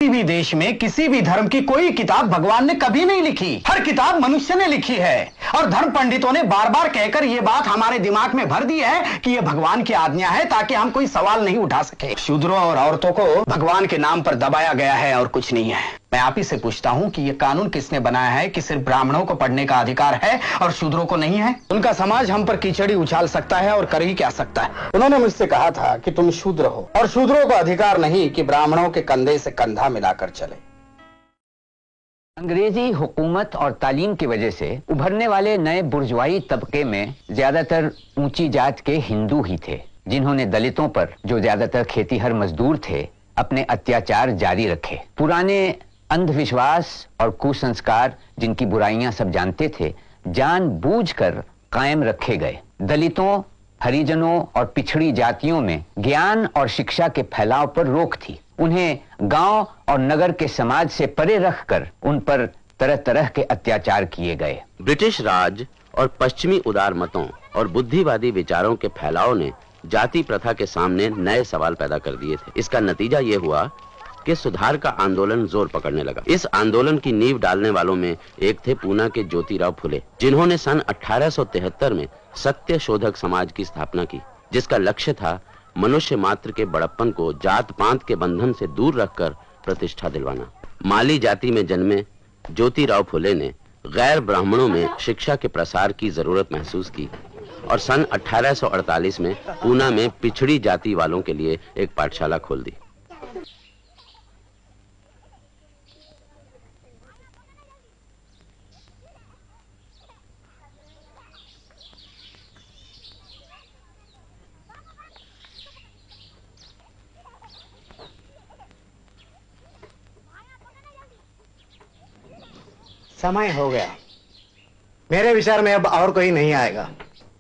किसी भी देश में किसी भी धर्म की कोई किताब भगवान ने कभी नहीं लिखी। हर किताब मनुष्य ने लिखी है और धर्म पंडितों ने बार बार कहकर यह बात हमारे दिमाग में भर दी है कि यह भगवान की आज्ञा है ताकि हम कोई सवाल नहीं उठा सके। शूद्रों और औरतों को भगवान के नाम पर दबाया गया है और कुछ नहीं है। मैं आप ही से पूछता हूं कि यह कानून किसने बनाया है कि सिर्फ ब्राह्मणों को पढ़ने का अधिकार है और शूद्रों को नहीं है? उनका समाज हम पर कीचड़ी उछाल सकता है और कर ही क्या सकता है। उन्होंने मुझसे कहा था कि तुम शूद्र हो और शूद्रों को अधिकार नहीं कि ब्राह्मणों के कंधे से कंधा मिलाकर चले। अंग्रेजी हुकूमत और तालीम की वजह से उभरने वाले नए बुर्जुआई तबके में ज्यादातर ऊंची जात के हिंदू ही थे, जिन्होंने दलितों पर, जो ज्यादातर खेतीहर मजदूर थे, अपने अत्याचार जारी रखे। पुराने अंधविश्वास और कुसंस्कार, जिनकी बुराइयां सब जानते थे, जानबूझकर कायम रखे गए। दलितों, हरिजनों और पिछड़ी जातियों में ज्ञान और शिक्षा के फैलाव पर रोक थी। उन्हें गांव और नगर के समाज से परे रखकर उन पर तरह तरह के अत्याचार किए गए। ब्रिटिश राज और पश्चिमी उदार मतों और बुद्धिवादी विचारों के फैलाव ने जाति प्रथा के सामने नए सवाल पैदा कर दिए थे। इसका नतीजा ये हुआ कि सुधार का आंदोलन जोर पकड़ने लगा। इस आंदोलन की नींव डालने वालों में एक थे पूना के ज्योतिराव फुले, जिन्होंने सन 1873 में सत्य शोधक समाज की स्थापना की, जिसका लक्ष्य था मनुष्य मात्र के बड़प्पन को जात पात के बंधन से दूर रखकर प्रतिष्ठा दिलवाना। माली जाति में जन्मे ज्योतिराव फुले ने गैर ब्राह्मणों में शिक्षा के प्रसार की जरूरत महसूस की और सन 1848 में पूना में पिछड़ी जाति वालों के लिए एक पाठशाला खोल दी। समय हो गया। मेरे विचार में अब और कोई नहीं आएगा।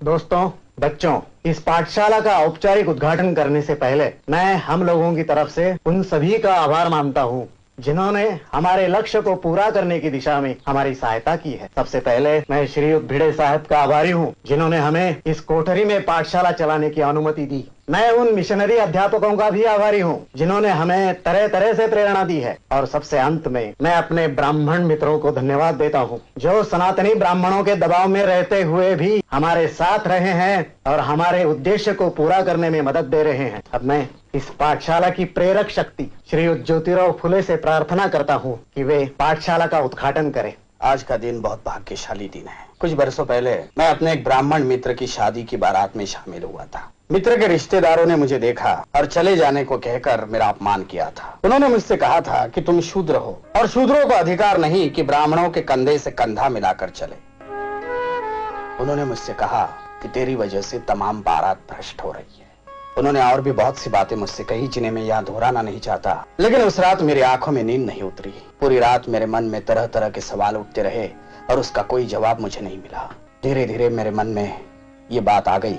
दोस्तों, बच्चों, इस पाठशाला का औपचारिक उद्घाटन करने से पहले मैं हम लोगों की तरफ से उन सभी का आभार मानता हूं जिन्होंने हमारे लक्ष्य को पूरा करने की दिशा में हमारी सहायता की है। सबसे पहले मैं श्री भिड़े साहब का आभारी हूं जिन्होंने हमें इस कोठरी में पाठशाला चलाने की अनुमति दी। मैं उन मिशनरी अध्यापकों का भी आभारी हूं जिन्होंने हमें तरह तरह से प्रेरणा दी है। और सबसे अंत में मैं अपने ब्राह्मण मित्रों को धन्यवाद देता हूं जो सनातनी ब्राह्मणों के दबाव में रहते हुए भी हमारे साथ रहे हैं और हमारे उद्देश्य को पूरा करने में मदद दे रहे हैं। अब मैं इस पाठशाला की प्रेरक शक्ति श्री ज्योतिराव फुले से प्रार्थना करता हूँ कि वे पाठशाला का उद्घाटन करें। आज का दिन बहुत भाग्यशाली दिन है। कुछ बरसों पहले मैं अपने एक ब्राह्मण मित्र की शादी की बारात में शामिल हुआ था। मित्र के रिश्तेदारों ने मुझे देखा और चले जाने को कहकर मेरा अपमान किया था। उन्होंने मुझसे कहा था कि तुम शूद्र हो और शूद्रों को अधिकार नहीं कि ब्राह्मणों के कंधे से कंधा मिलाकर चले। उन्होंने मुझसे कहा कि तेरी वजह से तमाम बारात भ्रष्ट हो रही है। उन्होंने और भी बहुत सी बातें मुझसे कही जिन्हें मैं यहाँ दोहराना नहीं चाहता, लेकिन उस रात मेरी आंखों में नींद नहीं उतरी। पूरी रात मेरे मन में तरह तरह के सवाल उठते रहे और उसका कोई जवाब मुझे नहीं मिला। धीरे धीरे मेरे मन में ये बात आ गई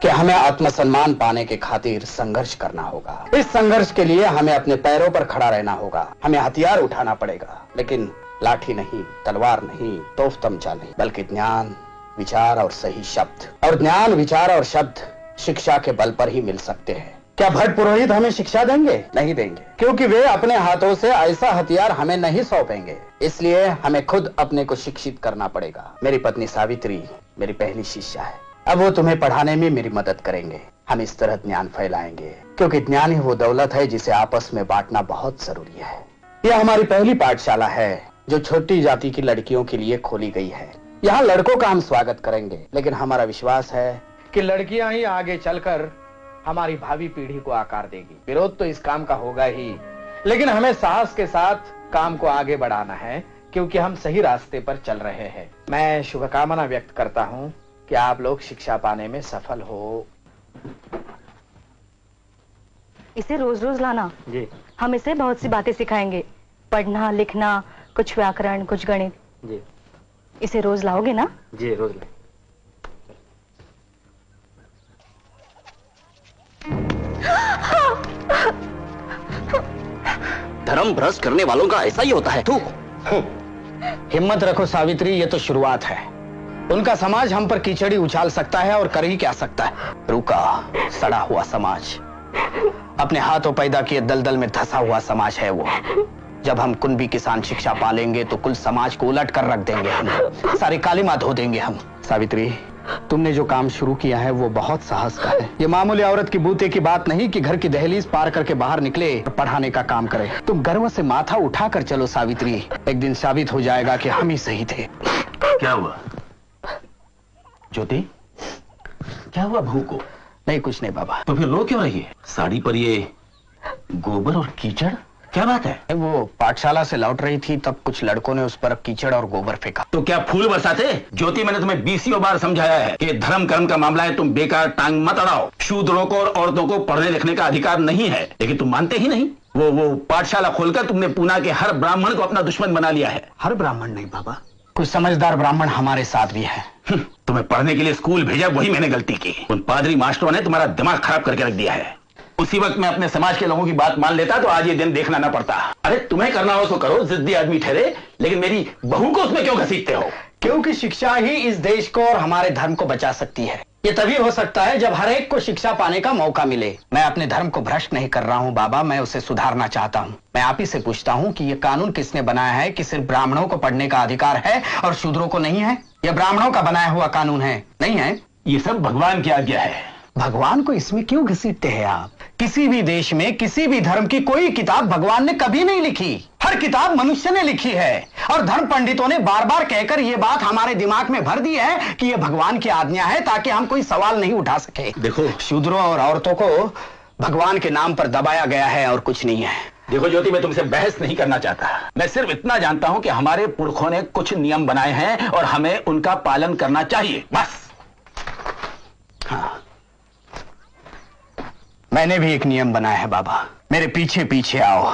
कि हमें आत्मसम्मान पाने के खातिर संघर्ष करना होगा। इस संघर्ष के लिए हमें अपने पैरों पर खड़ा रहना होगा। हमें हथियार उठाना पड़ेगा, लेकिन लाठी नहीं, तलवार नहीं, तोफ तमचा नहीं, बल्कि ज्ञान, विचार और सही शब्द। और ज्ञान, विचार और शब्द शिक्षा के बल पर ही मिल सकते हैं। क्या भट्ट पुरोहित हमें शिक्षा देंगे? नहीं देंगे, क्योंकि वे अपने हाथों से ऐसा हथियार हमें नहीं सौंपेंगे। इसलिए हमें खुद अपने को शिक्षित करना पड़ेगा। मेरी पत्नी सावित्री मेरी पहली शिष्या है। अब वो तुम्हें पढ़ाने में मेरी मदद करेंगे। हम इस तरह ज्ञान फैलाएंगे, क्योंकि ज्ञान ही वो दौलत है जिसे आपस में बांटना बहुत जरूरी है। यह हमारी पहली पाठशाला है जो छोटी जाति की लड़कियों के लिए खोली गई है। यहाँ लड़कों का हम स्वागत करेंगे, लेकिन हमारा विश्वास है कि लड़कियां ही आगे चलकर हमारी भावी पीढ़ी को आकार देगी। विरोध तो इस काम का होगा ही, लेकिन हमें साहस के साथ काम को आगे बढ़ाना है, क्योंकि हम सही रास्ते पर चल रहे हैं। मैं शुभकामना व्यक्त करता हूं कि आप लोग शिक्षा पाने में सफल हो। इसे रोज रोज लाना जी। हम इसे बहुत सी बातें सिखाएंगे, पढ़ना, लिखना, कुछ व्याकरण, कुछ गणित जी। इसे रोज लाओगे ना? जी रोज लाए। धर्म भ्रष्ट करने वालों का ऐसा ही होता है। तू हिम्मत रखो सावित्री, ये तो शुरुआत है। उनका समाज हम पर कीचड़ी उछाल सकता है और कर ही क्या सकता है। रुका सड़ा हुआ समाज। अपने हाथों पैदा किए दलदल में धंसा हुआ समाज है वो। जब हम कुनबी किसान शिक्षा पालेंगे तो कुल समाज को उलट कर रख देंगे हम, सारी कालीमा धो देंगे हम। सावित्री, तुमने जो काम शुरू किया है वो बहुत साहस का है। ये मामूली औरत की बूते की बात नहीं कि घर की दहलीज पार करके बाहर निकले और पढ़ाने का काम करे। तुम गर्व से माथा उठा कर चलो सावित्री, एक दिन साबित हो जाएगा कि हम ही सही थे। क्या हुआ ज्योति? क्या हुआ बहू को? नहीं, कुछ नहीं बाबा। तो फिर रो क्यों रही है? साड़ी पर ये गोबर और कीचड़, क्या बात है? वो पाठशाला से लौट रही थी तब कुछ लड़कों ने उस पर कीचड़ और गोबर फेंका। तो क्या फूल बरसाते? ज्योति, मैंने तुम्हें 20 बार समझाया है कि धर्म कर्म का मामला है, तुम बेकार टांग मत अड़ाओ। शूद्रों को और औरतों को पढ़ने लिखने का अधिकार नहीं है, लेकिन तुम मानते ही नहीं। वो पाठशाला खोलकर तुमने पूना के हर ब्राह्मण को अपना दुश्मन बना लिया है। हर ब्राह्मण नहीं बाबा, कुछ समझदार ब्राह्मण हमारे साथ भी है। तुम्हें पढ़ने के लिए स्कूल भेजा, वही मैंने गलती की। उन पादरी मास्टरों ने तुम्हारा दिमाग खराब करके रख दिया है। उसी वक्त मैं अपने समाज के लोगों की बात मान लेता तो आज ये दिन देखना ना पड़ता। अरे तुम्हें करना हो तो करो, जिद्दी आदमी ठहरे, लेकिन मेरी बहू को उसमें क्यों घसीटते हो? क्योंकि शिक्षा ही इस देश को और हमारे धर्म को बचा सकती है। ये तभी हो सकता है जब हर एक को शिक्षा पाने का मौका मिले। मैं अपने धर्म को भ्रष्ट नहीं कर रहा हूँ बाबा, मैं उसे सुधारना चाहता हूँ। मैं आप ही से पूछता हूँ कि ये कानून किसने बनाया है कि सिर्फ ब्राह्मणों को पढ़ने का अधिकार है और शूद्रों को नहीं है? यह ब्राह्मणों का बनाया हुआ कानून है, नहीं है? ये सब भगवान की आज्ञा है। भगवान को इसमें क्यों घसीटते हैं आप? किसी भी देश में किसी भी धर्म की कोई किताब भगवान ने कभी नहीं लिखी, हर किताब मनुष्य ने लिखी है। और धर्म पंडितों ने बार बार कहकर ये बात हमारे दिमाग में भर दी है कि ये भगवान की आज्ञा है, ताकि हम कोई सवाल नहीं उठा सके। देखो, शूद्रों और औरतों को भगवान के नाम पर दबाया गया है और कुछ नहीं है। देखो ज्योति, मैं तुमसे बहस नहीं करना चाहता। मैं सिर्फ इतना जानता हूं कि हमारे पुरखों ने कुछ नियम बनाए हैं और हमें उनका पालन करना चाहिए, बस। हाँ, मैंने भी एक नियम बनाया है बाबा। मेरे पीछे पीछे आओ,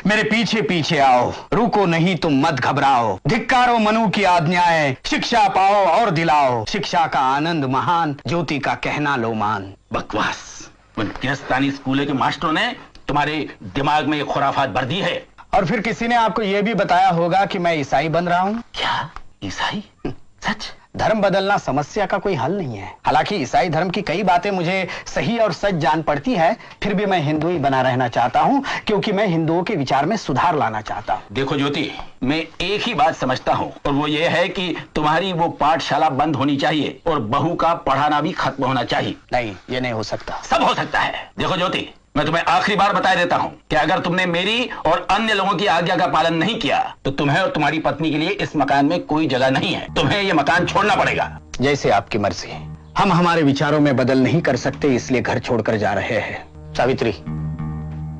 मेरे पीछे पीछे आओ, रुको नहीं तुम मत घबराओ। धिक्कारो मनु की आज्ञाएं, शिक्षा पाओ और दिलाओ। शिक्षा का आनंद महान, ज्योति का कहना लो मान। बकवास। उन गिरस्तानी स्कूलों के मास्टरों ने तुम्हारे दिमाग में ये खुराफात भर दी है। और फिर किसी ने आपको यह भी बताया होगा कि मैं ईसाई बन रहा हूँ। क्या? ईसाई? सच? धर्म बदलना समस्या का कोई हल नहीं है। हालांकि ईसाई धर्म की कई बातें मुझे सही और सच जान पड़ती है, फिर भी मैं हिंदू ही बना रहना चाहता हूं, क्योंकि मैं हिंदुओं के विचार में सुधार लाना चाहता हूं। देखो ज्योति, मैं एक ही बात समझता हूं, और वो ये है कि तुम्हारी वो पाठशाला बंद होनी चाहिए और बहू का पढ़ाना भी खत्म होना चाहिए। नहीं, ये नहीं हो सकता। सब हो सकता है। देखो ज्योति, मैं तुम्हें आखिरी बार बता देता हूं कि अगर तुमने मेरी और अन्य लोगों की आज्ञा का पालन नहीं किया तो तुम्हें और तुम्हारी पत्नी के लिए इस मकान में कोई जगह नहीं है। तुम्हें ये मकान छोड़ना पड़ेगा। जैसे आपकी मर्जी। हम हमारे विचारों में बदल नहीं कर सकते, इसलिए घर छोड़कर जा रहे हैं। सावित्री,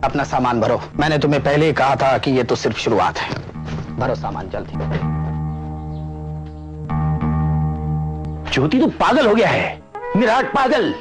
अपना सामान भरो। मैंने तुम्हें पहले ही कहा था कि ये तो सिर्फ शुरुआत है। भरो सामान जल्दी। ज्योति, तू पागल हो गया है, निराट पागल।